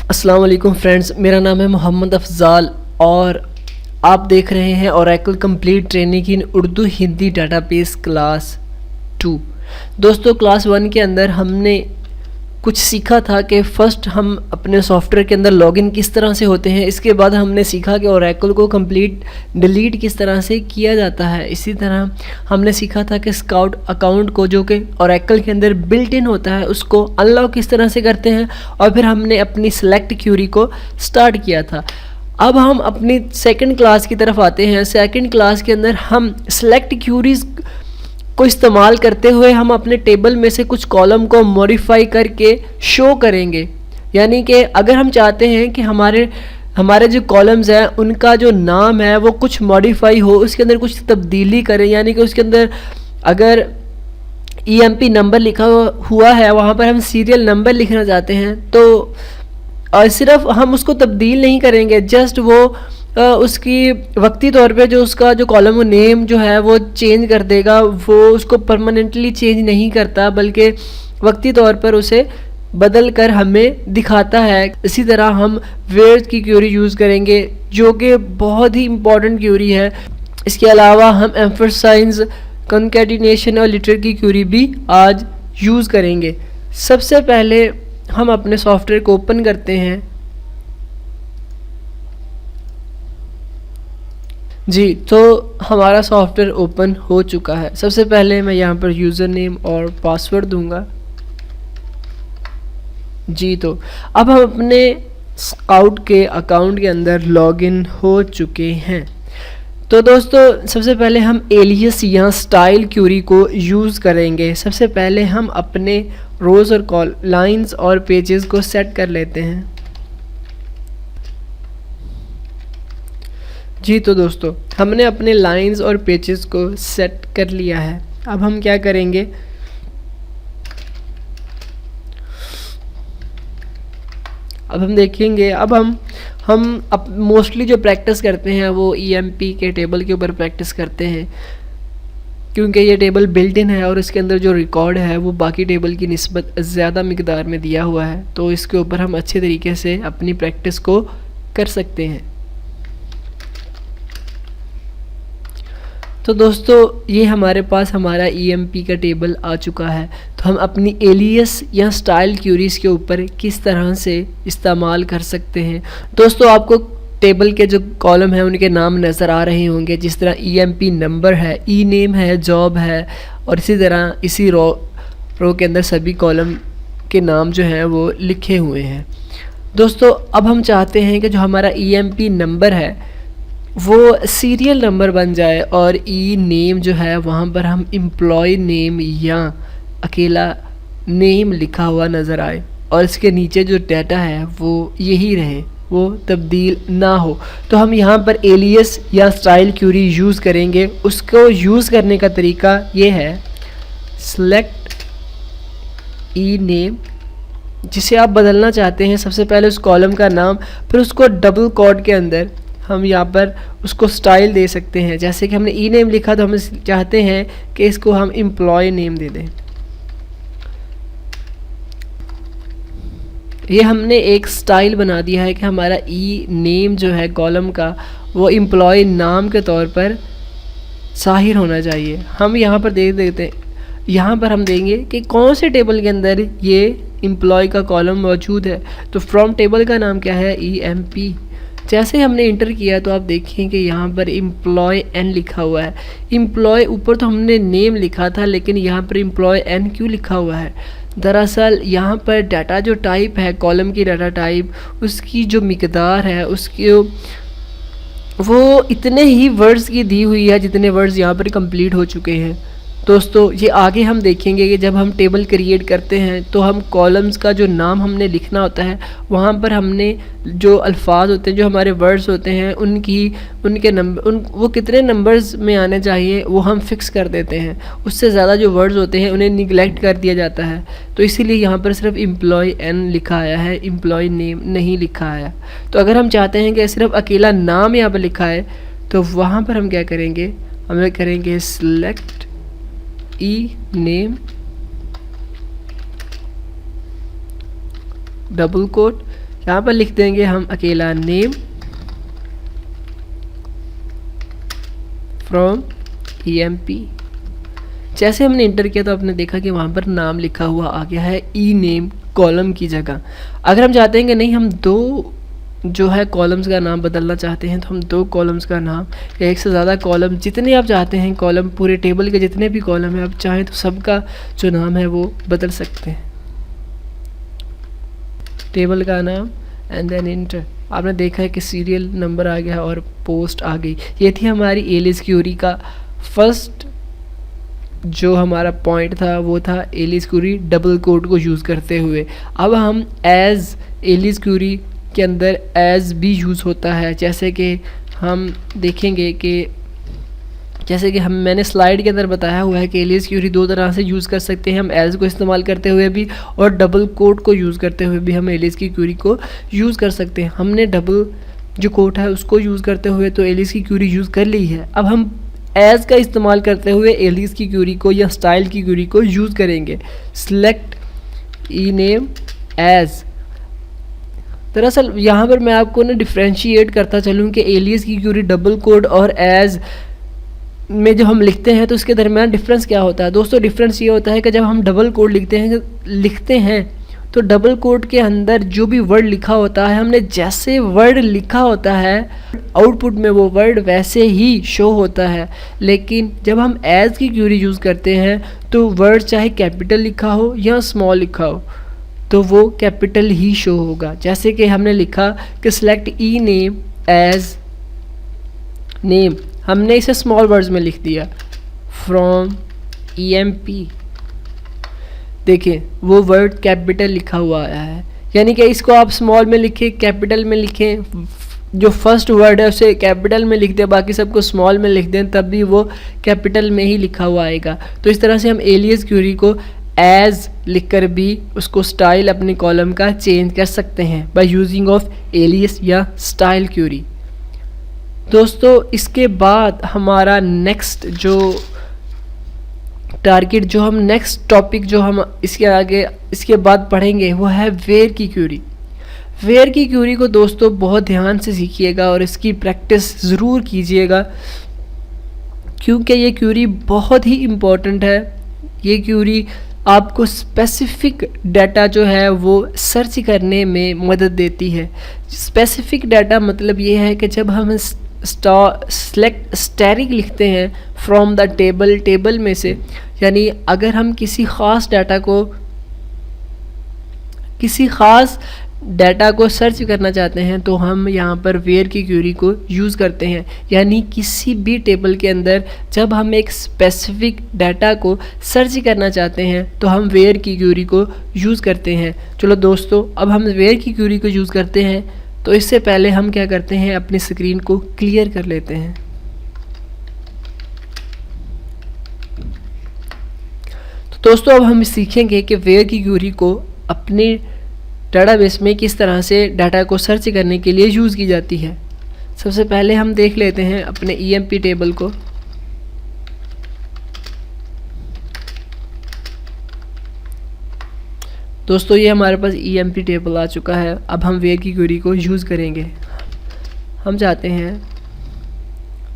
अस्सलाम वालेकुम फ्रेंड्स, मेरा नाम है मोहम्मद अफजाल और आप देख रहे हैं Oracle complete training in Urdu Hindi database class 2। दोस्तों, क्लास 1 के अंदर हमने कुछ सीखा था कि फ़र्स्ट हम अपने सॉफ्टवेयर के अंदर लॉगिन किस तरह से होते हैं। इसके बाद हमने सीखा कि ओरेकल को कंप्लीट डिलीट किस तरह से किया जाता है। इसी तरह हमने सीखा था कि स्काउट अकाउंट को, जो कि ओरेकल के अंदर बिल्ट इन होता है, उसको अनलॉक किस तरह से करते हैं। और फिर हमने अपनी सेलेक्ट क्यूरी को स्टार्ट किया था। अब हम अपनी सेकंड क्लास की तरफ आते हैं। सेकंड क्लास के अंदर हम सेलेक्ट क्यूरीज़ को इस्तेमाल करते हुए हम अपने टेबल में से कुछ कॉलम को मॉडिफाई करके शो करेंगे। यानी कि अगर हम चाहते हैं कि हमारे जो कॉलम्स हैं उनका जो नाम है वो कुछ मॉडिफाई हो, उसके अंदर कुछ तब्दीली करें, यानी कि उसके अंदर अगर EMP नंबर लिखा हुआ है वहाँ पर हम सीरियल नंबर लिखना चाहते हैं, तो सिर्फ हम उसको तब्दील नहीं करेंगे, जस्ट वो उसकी वक्ती तौर पे जो उसका जो कॉलम नेम जो है वो चेंज कर देगा। वो उसको परमानेंटली चेंज नहीं करता, बल्कि वक्ती तौर पर उसे बदल कर हमें दिखाता है। इसी तरह हम वेयर्स की क्यूरी यूज़ करेंगे, जो कि बहुत ही इम्पॉर्टेंट क्यूरी है। इसके अलावा हम एम्फरसाइज, कंकैटिनेशन और लिटर की क्यूरी भी आज यूज़ करेंगे। सबसे पहले हम अपने सॉफ्टवेयर को ओपन करते हैं। जी, तो हमारा सॉफ्टवेयर ओपन हो चुका है। सबसे पहले मैं यहाँ पर यूज़र नेम और पासवर्ड दूंगा। जी, तो अब हम अपने स्काउट के अकाउंट के अंदर लॉगिन हो चुके हैं। तो दोस्तों, सबसे पहले हम एलियस या स्टाइल क्यूरी को यूज़ करेंगे। सबसे पहले हम अपने रोज़ और लाइंस और पेजेस को सेट कर लेते हैं। जी, तो दोस्तों, हमने अपने लाइंस और पेजेस को सेट कर लिया है। अब हम क्या करेंगे, अब हम देखेंगे। अब हम मोस्टली जो प्रैक्टिस करते हैं वो EMP के टेबल के ऊपर प्रैक्टिस करते हैं, क्योंकि ये टेबल बिल्ट इन है और इसके अंदर जो रिकॉर्ड है वो बाकी टेबल की निस्बत ज़्यादा मिकदार में दिया हुआ है। तो इसके ऊपर हम अच्छे तरीके से अपनी प्रैक्टिस को कर सकते हैं। तो दोस्तों, ये हमारे पास हमारा EMP का टेबल आ चुका है। तो हम अपनी एलियस या स्टाइल क्यूरीज़ के ऊपर किस तरह से इस्तेमाल कर सकते हैं। दोस्तों, आपको टेबल के जो कॉलम हैं उनके नाम नज़र आ रहे होंगे, जिस तरह EMP नंबर है, ई नेम है, जॉब है, और इसी तरह इसी रो के अंदर सभी कॉलम के नाम जो हैं वो लिखे हुए हैं। दोस्तों, अब हम चाहते हैं कि जो हमारा EMP नंबर है वो सीरियल नंबर बन जाए और ई नेम जो है वहाँ पर हम एम्प्लॉय नेम या अकेला नेम लिखा हुआ नज़र आए, और इसके नीचे जो डाटा है वो यही रहे, वो तब्दील ना हो। तो हम यहाँ पर एलियस या स्टाइल क्यूरी यूज़ करेंगे। उसको यूज़ करने का तरीका ये है, सेलेक्ट ई नेम, जिसे आप बदलना चाहते हैं। सबसे पहले उस कॉलम का नाम, फिर उसको डबल कोट के अंदर हम यहाँ पर उसको स्टाइल दे सकते हैं। जैसे कि हमने ई नेम लिखा तो हम चाहते हैं कि इसको हम एम्प्लॉय नेम दे दें। ये हमने एक स्टाइल बना दिया है कि हमारा ई नेम जो है कॉलम का वो एम्प्लॉय नाम के तौर पर ज़ाहिर होना चाहिए। हम यहाँ पर देख देते हैं, यहाँ पर हम देंगे कि कौन से टेबल के अंदर ये एम्प्लॉय का कॉलम मौजूद है। तो फ्रॉम टेबल का नाम क्या है, EMP। जैसे हमने इंटर किया तो आप देखें कि यहाँ पर एम्प्लॉय N लिखा हुआ है। एम्प्लॉय ऊपर तो हमने नेम लिखा था, लेकिन यहाँ पर एम्प्लॉय N क्यों लिखा हुआ है? दरअसल यहाँ पर डाटा जो टाइप है, कॉलम की डाटा टाइप, उसकी जो मिकदार है उसकी वो इतने ही वर्ड्स की दी हुई है जितने वर्ड्स यहाँ पर कंप्लीट हो चुके हैं। दोस्तों, ये आगे हम देखेंगे कि जब हम टेबल क्रिएट करते हैं तो हम कॉलम्स का जो नाम हमने लिखना होता है वहाँ पर हमने जो अल्फाज होते हैं, जो हमारे वर्ड्स होते हैं, उनके नंबर वो कितने नंबर्स में आने चाहिए वो हम फिक्स कर देते हैं। उससे ज़्यादा जो वर्ड्स होते हैं उन्हें निगलेक्ट कर दिया जाता है। तो इसीलिए यहाँ पर सिर्फ एम्प्लॉय N लिखा आया है, एम्प्लॉय नेम नहीं लिखा आया। तो अगर हम चाहते हैं कि सिर्फ अकेला नाम यहाँ पर लिखा है तो वहाँ पर हम क्या करेंगे, हमें करेंगे सेलेक्ट ई नेम डबल कोट, यहाँ पर लिख देंगे हम अकेला नेम फ्रॉम EMP। जैसे हमने इंटर किया तो आपने देखा कि वहाँ पर नाम लिखा हुआ आ गया है ई नेम कॉलम की जगह। अगर हम चाहते हैं कि नहीं, हम दो जो है कॉलम्स का नाम बदलना चाहते हैं, तो हम दो कॉलम्स का नाम या एक से ज़्यादा कॉलम, जितने आप चाहते हैं कॉलम, पूरे टेबल के जितने भी कॉलम हैं, आप चाहें तो सबका जो नाम है वो बदल सकते हैं। टेबल का नाम एंड देन इंटर। आपने देखा है कि सीरियल नंबर आ गया और पोस्ट आ गई। ये थी हमारी एलिस क्यूरी का फर्स्ट जो हमारा पॉइंट था, वो था एलिस क्यूरी डबल कोट को यूज़ करते हुए। अब हम एज एलिस क्यूरी के अंदर एज भी यूज़ होता है, जैसे कि हम देखेंगे कि जैसे कि मैंने स्लाइड के अंदर बताया हुआ है कि एलिस क्यूरी दो तरह से यूज़ कर सकते हैं, हम एज को इस्तेमाल करते हुए भी और डबल कोट को यूज़ करते हुए भी हम एलिस की क्यूरी को यूज़ कर सकते हैं। हमने डबल जो कोट है उसको यूज़ करते हुए तो एलिस की क्यूरी यूज़ कर ली है। अब हम एज का इस्तेमाल करते हुए एलिस की क्यूरी को या स्टाइल की क्यूरी को यूज़ करेंगे। सिलेक्ट ई नेम एज। दरअसल यहाँ पर मैं आपको ना डिफ्रेंशिएट करता चलूँ कि एलिस की क्यूरी डबल कोड और एज में जो हम लिखते हैं तो उसके दरमियान डिफरेंस क्या होता है। दोस्तों डिफरेंस ये होता है कि जब हम डबल कोड लिखते हैं तो डबल कोड के अंदर जो भी वर्ड लिखा होता है, हमने जैसे वर्ड लिखा होता है आउटपुट में वो वर्ड वैसे ही शो होता है। लेकिन जब हम एज की क्यूरी यूज़ करते हैं तो वर्ड चाहे कैपिटल लिखा हो या स्मॉल लिखा हो तो वो कैपिटल ही शो होगा। जैसे कि हमने लिखा कि सिलेक्ट ई नेम एज नेम, हमने इसे स्मॉल वर्ड्स में लिख दिया फ्रॉम EMP। देखिए वो वर्ड कैपिटल लिखा हुआ आया है, यानी कि इसको आप स्मॉल में लिखें, कैपिटल में लिखें, जो फर्स्ट वर्ड है उसे कैपिटल में लिख दें, बाकी सबको स्मॉल में लिख दें, तब भी वो कैपिटल में ही लिखा हुआ आएगा। तो इस तरह से हम एलिस क्यूरी को एज लिखकर भी उसको स्टाइल अपने कॉलम का चेंज कर सकते हैं बाय यूजिंग ऑफ एलिस या स्टाइल क्यूरी। दोस्तों इसके बाद हमारा नेक्स्ट जो टारगेट, जो हम नेक्स्ट टॉपिक जो हम इसके आगे इसके बाद पढ़ेंगे वो है वेयर की क्यूरी। वेयर की क्यूरी को दोस्तों बहुत ध्यान से सीखिएगा और इसकी प्रैक्टिस ज़रूर कीजिएगा, क्योंकि ये क्यूरी बहुत ही इम्पोर्टेंट है। ये क्यूरी आपको स्पेसिफिक डाटा जो है वो सर्च करने में मदद देती है। स्पेसिफिक डाटा मतलब ये है कि जब हम सेलेक्ट स्टैटिक लिखते हैं फ्रॉम द टेबल में से, यानी अगर हम किसी ख़ास डाटा को सर्च करना चाहते हैं तो हम यहाँ पर वेयर की क्यूरी को यूज़ करते हैं। यानी किसी भी टेबल के अंदर जब हम एक स्पेसिफिक डाटा को सर्च करना चाहते हैं तो हम वेयर की क्यूरी को यूज़ करते हैं। चलो दोस्तों अब हम वेयर की क्यूरी को यूज़ करते हैं, तो इससे पहले हम क्या करते हैं, अपनी स्क्रीन को क्लियर कर लेते हैं। तो दोस्तों अब हम सीखेंगे कि वेयर की क्यूरी को अपने डाटाबेस में किस तरह से डाटा को सर्च करने के लिए यूज़ की जाती है। सबसे पहले हम देख लेते हैं अपने EMP टेबल को। दोस्तों ये हमारे पास EMP टेबल आ चुका है। अब हम वेयर की क्वेरी को यूज़ करेंगे। हम चाहते हैं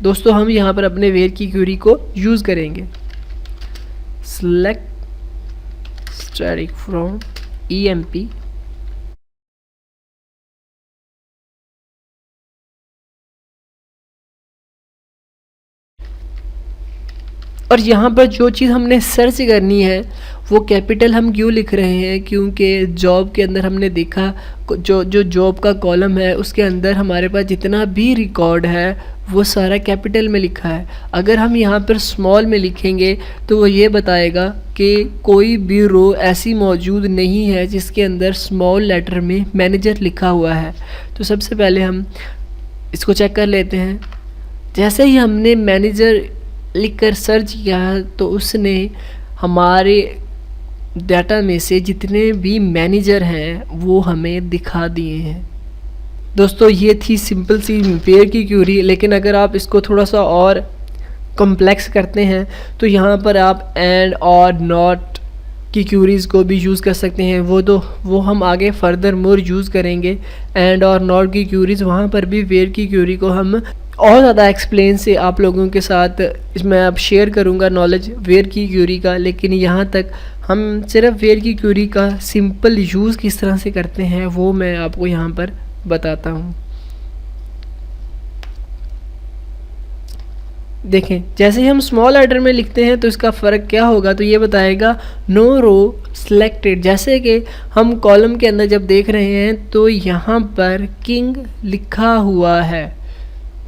दोस्तों हम यहाँ पर अपने वेयर की क्वेरी को यूज़ करेंगे। सेलेक्ट स्टैटिक फ्रॉम EMP, और यहाँ पर जो चीज़ हमने सर्च करनी है वो कैपिटल हम क्यों लिख रहे हैं, क्योंकि जॉब के अंदर हमने देखा जो जॉब का कॉलम है उसके अंदर हमारे पास जितना भी रिकॉर्ड है वो सारा कैपिटल में लिखा है। अगर हम यहाँ पर स्मॉल में लिखेंगे तो वो ये बताएगा कि कोई भी रो ऐसी मौजूद नहीं है जिसके अंदर स्मॉल लेटर में मैनेजर लिखा हुआ है। तो सबसे पहले हम इसको चेक कर लेते हैं। जैसे ही हमने मैनेजर लिखकर सर्च किया तो उसने हमारे डाटा में से जितने भी मैनेजर हैं वो हमें दिखा दिए हैं। दोस्तों ये थी सिंपल सी वेयर की क्यूरी, लेकिन अगर आप इसको थोड़ा सा और कॉम्प्लेक्स करते हैं तो यहाँ पर आप एंड और नॉट की क्यूरीज़ को भी यूज़ कर सकते हैं। वो हम आगे फर्दर मोर यूज़ करेंगे। एंड और नॉट की क्यूरीज़, वहाँ पर भी वेयर की क्यूरी को हम और ज़्यादा एक्सप्लेन से आप लोगों के साथ इसमें अब शेयर करूँगा नॉलेज वेयर की क्यूरी का। लेकिन यहाँ तक हम सिर्फ वेयर की क्यूरी का सिंपल यूज़ किस तरह से करते हैं वो मैं आपको यहाँ पर बताता हूँ। देखें, जैसे ही हम स्मॉल लेटर में लिखते हैं तो इसका फ़र्क क्या होगा, तो ये बताएगा नो रो सिलेक्टेड। जैसे कि हम कॉलम के अंदर जब देख रहे हैं तो यहाँ पर किंग लिखा हुआ है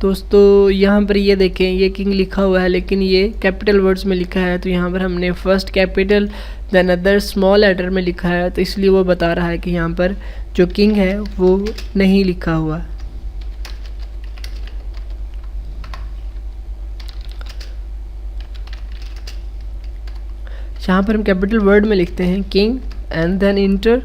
दोस्तों। यहाँ पर ये देखें, ये किंग लिखा हुआ है लेकिन ये कैपिटल वर्ड्स में लिखा है। तो यहाँ पर हमने first capital then other small letter में लिखा है, तो इसलिए वो बता रहा है कि यहाँ पर जो किंग है वो नहीं लिखा हुआ। यहाँ पर हम कैपिटल वर्ड में लिखते हैं किंग एंड देन इंटर।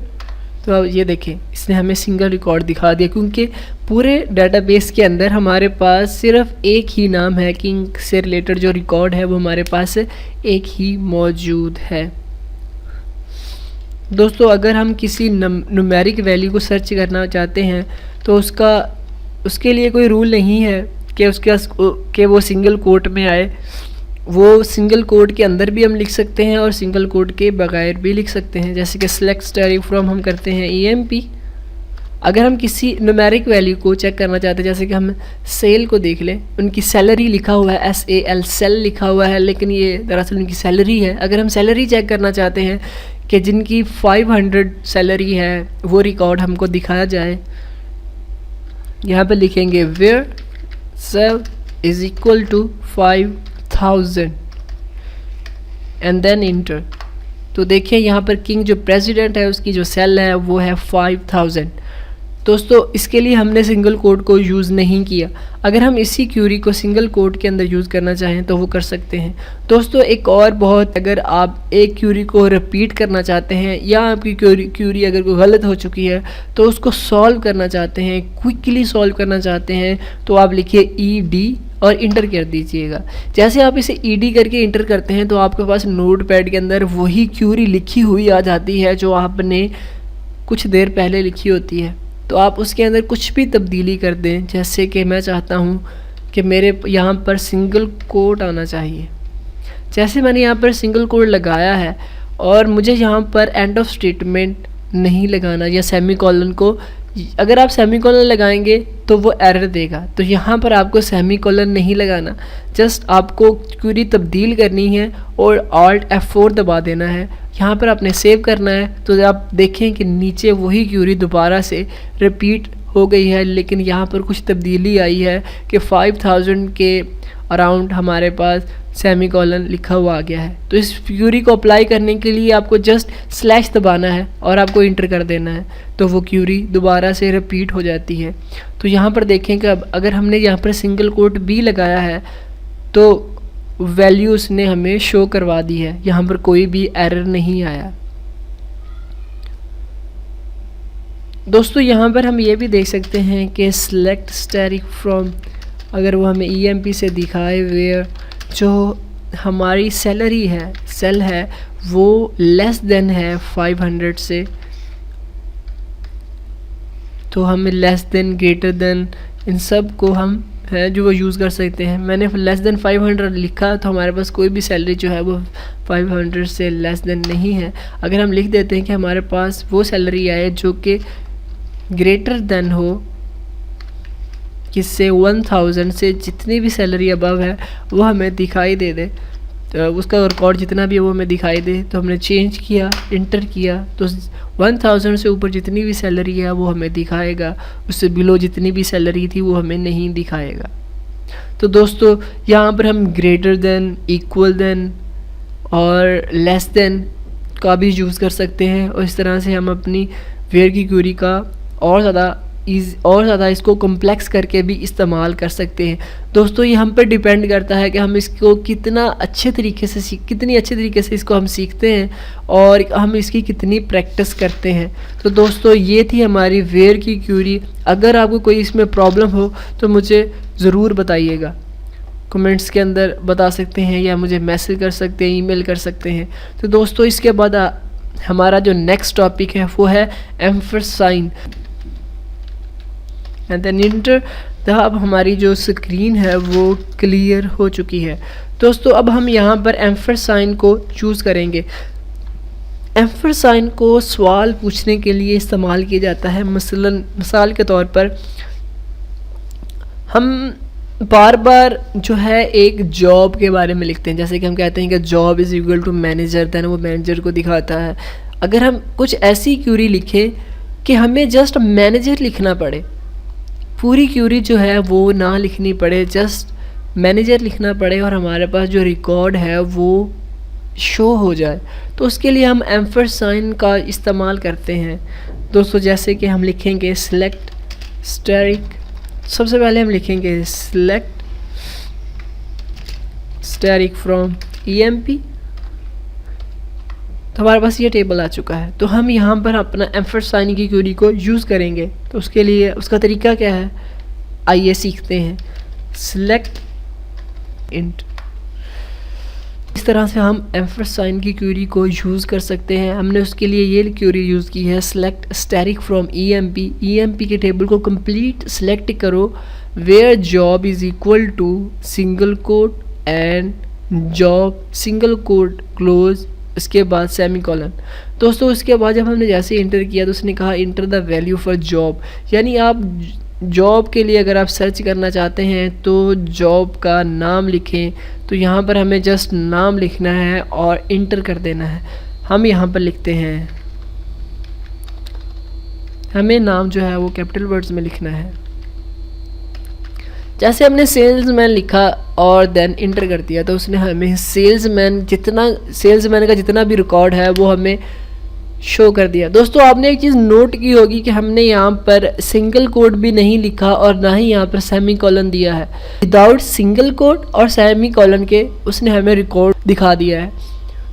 तो अब ये देखें, इसने हमें सिंगल रिकॉर्ड दिखा दिया क्योंकि पूरे डेटाबेस के अंदर हमारे पास सिर्फ एक ही नाम है, किंग से रिलेटेड जो रिकॉर्ड है वो हमारे पास एक ही मौजूद है। दोस्तों, अगर हम किसी न्यूमेरिक वैल्यू को सर्च करना चाहते हैं तो उसके लिए कोई रूल नहीं है कि वो सिंगल कोट में आए। वो सिंगल कोट के अंदर भी हम लिख सकते हैं और सिंगल कोट के बगैर भी लिख सकते हैं। जैसे कि सेलेक्ट स्टैटिक फ्रॉम हम करते हैं EMP। अगर हम किसी न्यूमेरिक वैल्यू को चेक करना चाहते हैं, जैसे कि हम सेल को देख लें, उनकी सैलरी लिखा हुआ है SAL सेल लिखा हुआ है, लेकिन ये दरअसल उनकी सैलरी है। अगर हम सैलरी चेक करना चाहते हैं कि जिनकी 500 सैलरी है वो रिकॉर्ड हमको दिखाया जाए, यहाँ पर लिखेंगे where sal is equal to 5000 and then enter. तो देखिए यहाँ पर किंग जो प्रेसिडेंट है उसकी जो सेल है वो है 5000। दोस्तों, इसके लिए हमने सिंगल कोट को यूज़ नहीं किया। अगर हम इसी क्यूरी को सिंगल कोट के अंदर यूज़ करना चाहें तो वो कर सकते हैं। दोस्तों, एक और बहुत, अगर आप एक क्यूरी को रिपीट करना चाहते हैं या आपकी क्यूरी अगर कोई गलत हो चुकी है तो उसको सॉल्व करना चाहते हैं, क्विकली सॉल्व करना चाहते हैं, तो आप लिखिए ED और इंटर कर दीजिएगा। जैसे आप इसे ED करके इंटर करते हैं तो आपके पास नोट पैड के अंदर वही क्यूरी लिखी हुई आ जाती है जो आपने कुछ देर पहले लिखी होती है। तो आप उसके अंदर कुछ भी तब्दीली कर दें। जैसे कि मैं चाहता हूँ कि मेरे यहाँ पर सिंगल कोट आना चाहिए। जैसे मैंने यहाँ पर सिंगल कोट लगाया है और मुझे यहाँ पर एंड ऑफ स्टेटमेंट नहीं लगाना या सेमीकोलन को, अगर आप सेमीकोलन लगाएंगे तो वो एरर देगा। तो यहाँ पर आपको सेमीकोलन नहीं लगाना, जस्ट आपको क्यूरी तब्दील करनी है और Alt F4 दबा देना है। यहाँ पर आपने सेव करना है तो आप देखें कि नीचे वही क्यूरी दोबारा से रिपीट हो गई है, लेकिन यहाँ पर कुछ तब्दीली आई है कि 5000 के अराउंड हमारे पास सेमीकोलन लिखा हुआ आ गया है। तो इस क्यूरी को अप्लाई करने के लिए आपको जस्ट स्लैश दबाना है और आपको इंटर कर देना है, तो वो क्यूरी दोबारा से रिपीट हो जाती है। तो यहाँ पर देखें कि अब अगर हमने यहाँ पर सिंगल कोट भी लगाया है तो वैल्यू उसने हमें शो करवा दी है, यहाँ पर कोई भी एरर नहीं आया। दोस्तों, यहाँ पर हम ये भी देख सकते हैं कि सेलेक्ट स्टैटिक फ्रॉम, अगर वो हमें EMP से दिखाए वेयर जो हमारी सैलरी है, सेल है, वो लेस देन है 500 से, तो हमें लेस देन, ग्रेटर देन, इन सब को हम है जो वो यूज़ कर सकते हैं। मैंने लेस देन 500 लिखा तो हमारे पास कोई भी सैलरी जो है वो 500 से लेस देन नहीं है। अगर हम लिख देते हैं कि हमारे पास वो सैलरी आए जो कि ग्रेटर देन हो, किससे 1000 से, जितनी भी सैलरी अबव है वो हमें दिखाई दे दे, तो उसका रिकॉर्ड जितना भी है वो हमें दिखाई दे। तो हमने चेंज किया, इंटर किया, तो 1000 से ऊपर जितनी भी सैलरी है वो हमें दिखाएगा, उससे बिलो जितनी भी सैलरी थी वो हमें नहीं दिखाएगा। तो दोस्तों, यहाँ पर हम ग्रेटर देन, इक्वल देन और लेस देन का भी यूज़ कर सकते हैं और इस तरह से हम अपनी वेयर की क्यूरी का और ज़्यादा इसको कॉम्प्लेक्स करके भी इस्तेमाल कर सकते हैं। दोस्तों, ये हम पर डिपेंड करता है कि हम इसको कितनी अच्छे तरीके से इसको हम सीखते हैं और हम इसकी कितनी प्रैक्टिस करते हैं। तो दोस्तों, ये थी हमारी वेयर की क्यूरी। अगर आपको कोई इसमें प्रॉब्लम हो तो मुझे ज़रूर बताइएगा। कमेंट्स के अंदर बता सकते हैं या मुझे मैसेज कर सकते हैं, ईमेल कर सकते हैं। तो दोस्तों इसके बाद हमारा जो नेक्स्ट टॉपिक है वो है एम्फरसाइन एंड देन इंटर। तो अब हमारी जो स्क्रीन है वो क्लियर हो चुकी है। दोस्तों अब हम यहाँ पर एम्फरसाइन को चूज़ करेंगे। एम्फरसाइन को सवाल पूछने के लिए इस्तेमाल किया जाता है। मसलन मिसाल के तौर पर हम बार बार जो है एक जॉब के बारे में लिखते हैं, जैसे कि हम कहते हैं कि job is equal to manager, then वो मैनेजर को दिखाता है। अगर हम कुछ ऐसी क्यूरी लिखें कि हमें जस्ट मैनेजर लिखना पड़े, पूरी क्यूरी जो है वो ना लिखनी पड़े, जस्ट मैनेजर लिखना पड़े और हमारे पास जो रिकॉर्ड है वो शो हो जाए, तो उसके लिए हम एम्फरसाइन का इस्तेमाल करते हैं। दोस्तों जैसे कि हम लिखेंगे सिलेक्ट स्टैटिक, सबसे पहले हम लिखेंगे सिलेक्ट स्टैटिक फ्रॉम EMP। तो हमारे पास ये टेबल आ चुका है। तो हम यहाँ पर अपना एम्फरसाइन की क्यूरी को यूज़ करेंगे। तो उसके लिए उसका तरीका क्या है, आइए सीखते हैं। सिलेक्ट इंट, इस तरह से हम एम्फरसाइन की क्यूरी को यूज़ कर सकते हैं। हमने उसके लिए ये क्यूरी यूज़ की है select static from EMP। EMP के टेबल को कंप्लीट सिलेक्ट करो where job is equal to single quote and job single quote close, इसके बाद सेमीकोलन। दोस्तों उसके बाद जब हमने जैसे इंटर किया तो उसने कहा enter the value for job, यानी आप जॉब के लिए अगर आप सर्च करना चाहते हैं तो जॉब का नाम लिखें। तो यहाँ पर हमें जस्ट नाम लिखना है और इंटर कर देना है। हम यहाँ पर लिखते हैं, हमें नाम जो है वो कैपिटल वर्ड्स में लिखना है। जैसे हमने सेल्समैन लिखा और देन इंटर कर दिया तो उसने हमें सेल्समैन का जितना भी रिकॉर्ड है वो हमें शो कर दिया। दोस्तों आपने एक चीज़ नोट की होगी कि हमने यहाँ पर सिंगल कोट भी नहीं लिखा और ना ही यहाँ पर सेमी कॉलन दिया है। विदाउट सिंगल कोट और सेमी कॉलन के उसने हमें रिकॉर्ड दिखा दिया है।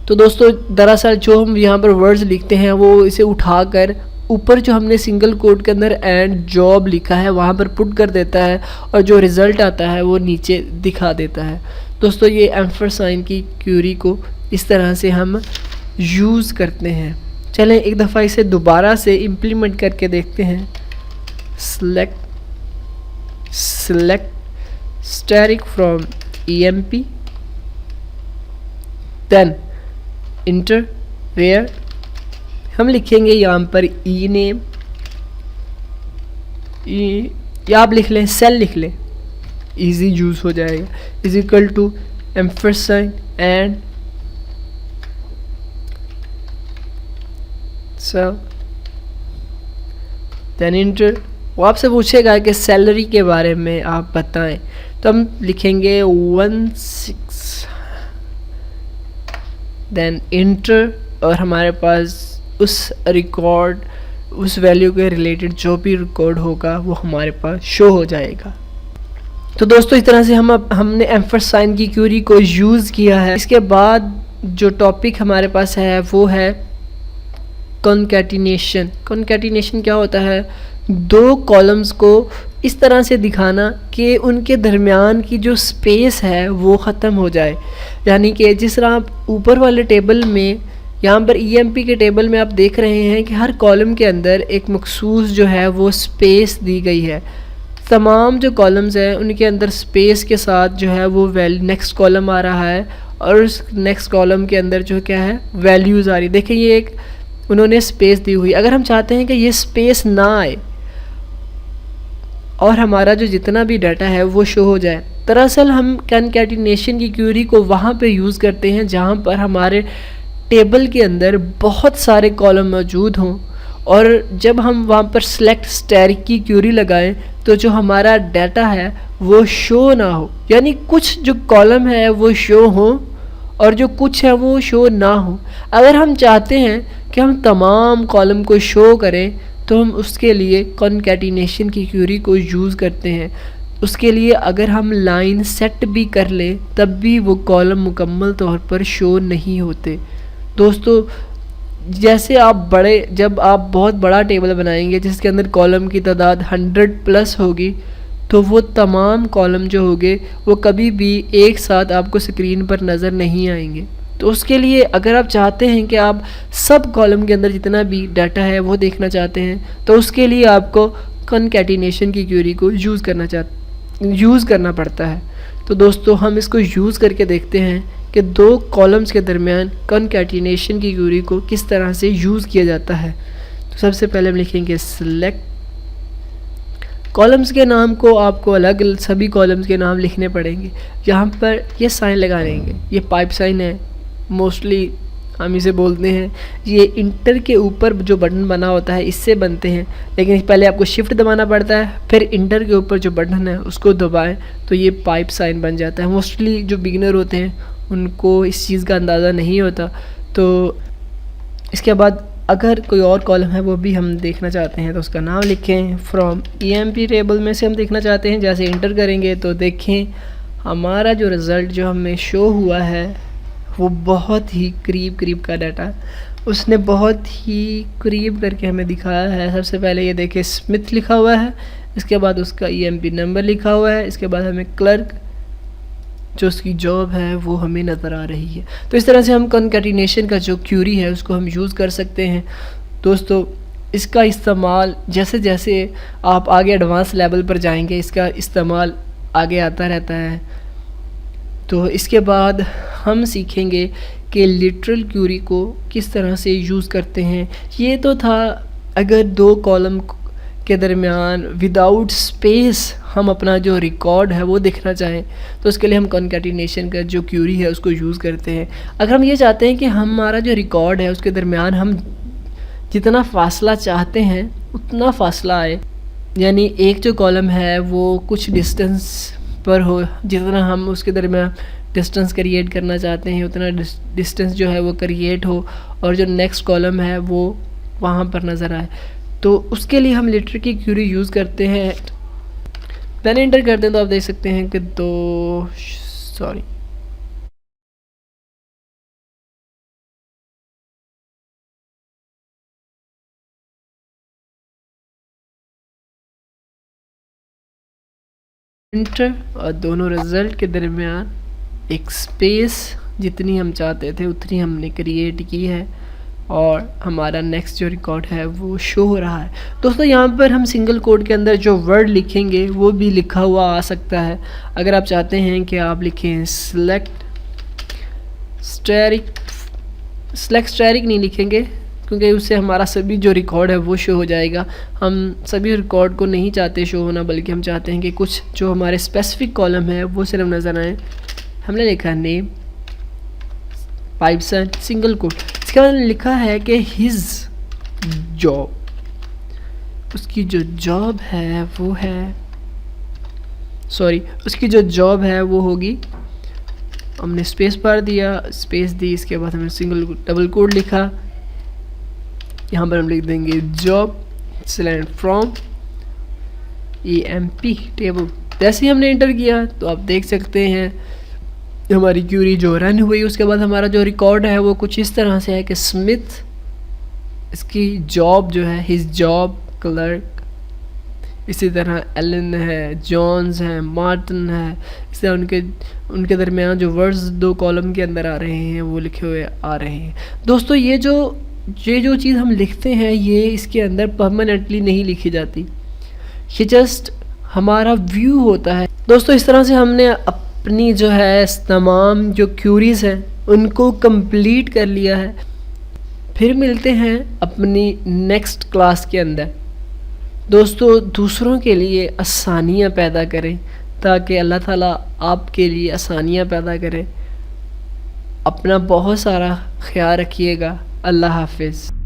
तो दोस्तों दरअसल जो हम यहाँ पर वर्ड्स लिखते हैं वो इसे उठाकर ऊपर जो हमने सिंगल कोट के अंदर एंड जॉब लिखा है वहाँ पर पुट कर देता है और जो रिज़ल्ट आता है वो नीचे दिखा देता है। दोस्तों ये एम्फरसाइन की क्यूरी को इस तरह से हम यूज़ करते हैं। चलें एक दफ़ा इसे दोबारा से इम्प्लीमेंट करके देखते हैं। Select static from EMP, then enter where हम लिखेंगे यहाँ पर ई नेम, या आप लिख लें सेल लिख लें, इजी यूज़ हो जाएगा, is equal to ampersand and cell, then enter. वो आपसे पूछेगा कि सैलरी के बारे में आप बताएं, तो हम लिखेंगे 16, देन इंटर और हमारे पास उस रिकॉर्ड उस वैल्यू के रिलेटेड जो भी रिकॉर्ड होगा वो हमारे पास शो हो जाएगा। तो दोस्तों इस तरह से हमने एम्फरसाइन की क्यूरी को यूज़ किया है। इसके बाद जो टॉपिक हमारे पास है वो है कॉन्कैटिनेशन। कॉन्कैटिनेशन क्या होता है, दो कॉलम्स को इस तरह से दिखाना कि उनके दरमियान की जो स्पेस है वो ख़त्म हो जाए। यानी कि जिस तरह आप ऊपर वाले टेबल में यहाँ पर EMP के टेबल में आप देख रहे हैं कि हर कॉलम के अंदर एक मखसूस जो है वो स्पेस दी गई है। तमाम जो कॉलम्स हैं उनके अंदर स्पेस के साथ जो है वो नेक्स्ट कॉलम आ रहा है और उस नेक्स्ट कॉलम के अंदर जो क्या है वैल्यूज़ आ रही। देखिए ये एक उन्होंने स्पेस दी हुई। अगर हम चाहते हैं कि ये स्पेस ना आए और हमारा जो जितना भी डाटा है वो शो हो जाए, दरअसल हम कॉन्कैटिनेशन की क्यूरी को वहाँ पे यूज़ करते हैं जहाँ पर हमारे टेबल के अंदर बहुत सारे कॉलम मौजूद हों और जब हम वहाँ पर सिलेक्ट स्टैटिक की क्यूरी लगाएं तो जो हमारा डाटा है वो शो ना हो, यानी कुछ जो कॉलम है वो शो हो और जो कुछ है वो शो ना हो। अगर हम चाहते हैं कि हम तमाम कॉलम को शो करें तो हम उसके लिए कॉन्कैटिनेशन की क्यूरी को यूज़ करते हैं। उसके लिए अगर हम लाइन सेट भी कर लें तब भी वो कॉलम मुकम्मल तौर पर शो नहीं होते। दोस्तों जैसे जब आप बहुत बड़ा टेबल बनाएंगे जिसके अंदर कॉलम की तादाद 100+ होगी तो वो तमाम कॉलम जो होंगे वो कभी भी एक साथ आपको स्क्रीन पर नज़र नहीं आएंगे। तो उसके लिए अगर आप चाहते हैं कि आप सब कॉलम के अंदर जितना भी डाटा है वो देखना चाहते हैं, तो उसके लिए आपको कॉन्कैटिनेशन की क्वेरी को यूज़ करना पड़ता है। तो दोस्तों हम इसको यूज़ करके देखते हैं कि दो कॉलम्स के दरमियान कॉन्कैटिनेशन की क्वेरी को किस तरह से यूज़ किया जाता है। तो सबसे पहले हम लिखेंगे सिलेक्ट। कॉलम्स के नाम को आपको अलग सभी कॉलम्स के नाम लिखने पड़ेंगे। यहाँ पर ये साइन लगा लेंगे, ये पाइप साइन है, मोस्टली हम इसे बोलते हैं। ये इंटर के ऊपर जो बटन बना होता है इससे बनते हैं, लेकिन पहले आपको शिफ्ट दबाना पड़ता है, फिर इंटर के ऊपर जो बटन है उसको दबाएं तो ये पाइप साइन बन जाता है। मोस्टली जो बिगिनर होते हैं उनको इस चीज़ का अंदाज़ा नहीं होता। तो इसके बाद अगर कोई और कॉलम है वो भी हम देखना चाहते हैं तो उसका नाम लिखें। फ्रॉम EMP टेबल में से हम देखना चाहते हैं, जैसे इंटर करेंगे तो देखें हमारा जो रिज़ल्ट जो हमें शो हुआ है वो बहुत ही करीब का डाटा उसने बहुत ही करीब करके हमें दिखाया है। सबसे पहले ये देखें स्मिथ लिखा हुआ है, इसके बाद उसका EMP नंबर लिखा हुआ है, इसके बाद हमें क्लर्क जो उसकी जॉब है वो हमें नज़र आ रही है। तो इस तरह से हम कॉन्कैटिनेशन का जो क्यूरी है उसको हम यूज़ कर सकते हैं। दोस्तों इसका इस्तेमाल जैसे जैसे आप आगे एडवांस लेवल पर जाएंगे इसका इस्तेमाल आगे आता रहता है। तो इसके बाद हम सीखेंगे कि लिटरल क्यूरी को किस तरह से यूज़ करते हैं। ये तो था अगर दो कॉलम के दरमियान विदाउट स्पेस हम अपना जो रिकॉर्ड है वो देखना चाहें तो उसके लिए हम कॉन्कैटिनेशन का जो क्यूरी है उसको यूज़ करते हैं। अगर हम ये चाहते हैं कि हमारा जो रिकॉर्ड है उसके दरमियान हम जितना फ़ासला चाहते हैं उतना फ़ासला आए, यानी एक जो कॉलम है वो कुछ डिस्टेंस पर हो, जितना हम उसके दरमियान डिस्टेंस क्रिएट करना चाहते हैं उतना डिस्टेंस जो है वो क्रिएट हो और जो नेक्स्ट कॉलम है वो वहाँ पर नज़र आए, तो उसके लिए हम लिटर की क्यूरी यूज़ करते हैं। पहले इंटर करते हैं तो आप देख सकते हैं कि इंटर और दोनों रिज़ल्ट के दरमियान एक स्पेस जितनी हम चाहते थे उतनी हमने क्रिएट की है और हमारा नेक्स्ट जो रिकॉर्ड है वो शो हो रहा है। दोस्तों यहाँ पर हम सिंगल कोड के अंदर जो वर्ड लिखेंगे वो भी लिखा हुआ आ सकता है। अगर आप चाहते हैं कि आप लिखें सेलेक्ट स्टैटिक नहीं लिखेंगे क्योंकि उससे हमारा सभी जो रिकॉर्ड है वो शो हो जाएगा। हम सभी रिकॉर्ड को नहीं चाहते शो होना, बल्कि हम चाहते हैं कि कुछ जो हमारे स्पेसिफिक कॉलम है वो सिर्फ नज़र आए। हमने लिखा नेम पाइपसन सिंगल कोड, इसके बाद लिखा है कि हिज जॉब, उसकी जो जॉब है वो है उसकी जो जॉब है वो होगी, हमने स्पेस बार दिया, स्पेस दी, इसके बाद हमने सिंगल डबल कोड लिखा, यहाँ पर हम लिख देंगे job select from EMP table. जैसे ही हमने इंटर किया तो आप देख सकते हैं हमारी क्यूरी जो रन हुई। उसके बाद हमारा जो रिकॉर्ड है वो कुछ इस तरह से है कि स्मिथ इसकी जॉब जो है हिज जॉब क्लर्क, इसी तरह एलन है, जॉन्स है, मार्टिन है, इस तरह उनके दरमियान जो वर्ड्स दो कॉलम के अंदर आ रहे हैं वो लिखे हुए आ रहे हैं। दोस्तों ये जो चीज़ हम लिखते हैं ये इसके अंदर परमानेंटली नहीं लिखी जाती, ये जस्ट हमारा व्यू होता है। दोस्तों इस तरह से हमने अपनी जो है तमाम जो क्यूरीज़ हैं उनको कंप्लीट कर लिया है। फिर मिलते हैं अपनी नेक्स्ट क्लास के अंदर। दोस्तों दूसरों के लिए आसानियाँ पैदा करें ताकि अल्लाह ताला आपके लिए आसानियाँ पैदा करे। अपना बहुत सारा ख्याल रखिएगा। अल्लाह हाफिज़।